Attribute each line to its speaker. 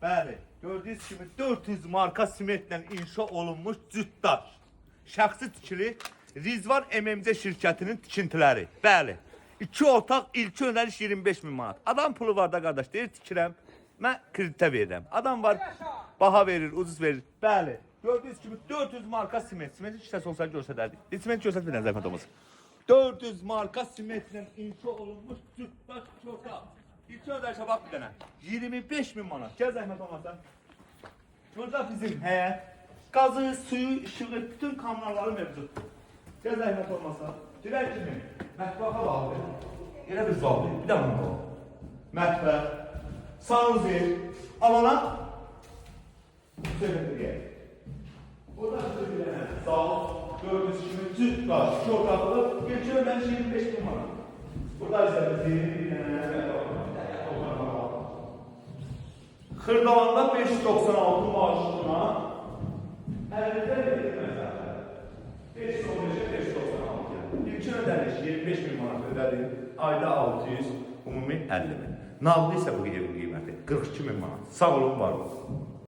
Speaker 1: Bəli, gördüyünüz kimi 400 marka simentlə inşa olunmuş cütdaş. Şəxsi tikili Rizvan MMC şirkətinin tikintiləri. Bəli, 2 otaq, ilk ödəniş 25 min manat. Adam pulu var da qardaş, deyir tikirəm, mən kreditə verirəm. Adam var, baha verir, ucuz verir. Bəli, gördüyünüz kimi 400 marka siment. Simentin şişəsi olsa göstərərdik. Siment göstərdik bir dənə zəhmət olmasın. 400 marka simentlə inşa olunmuş cütdaş 2 otaq. İlk ödənişə bax bir dənə. 25 min manat. Gəl zəhmət olmasın. Burada bizim həyət, qazı, suyu, işığı, bütün kanalları mevcuddur. Gəl zəhmət olmasa, dirək kimi mətbəxə bağlı, elə bir zaldır, bir də bunu bağlı. Mətbəx, sanuzel, alana, söhbətliyə. Burada bir dənə zal, gördüyünüz kimi cütdaş, iki otaqlı, ilk ödəniş 25 min manat. Burada isə bizim bir dənə Xırdalanda 596 maaşına 50'de verir məsələn. 515'e 596. İlkin ödəniş 25 min manat ödədim. Ayda 600, ümumi 50 min. Nağdı isə bu evin qiyməti 42 min manat. Sağ olun, var olun.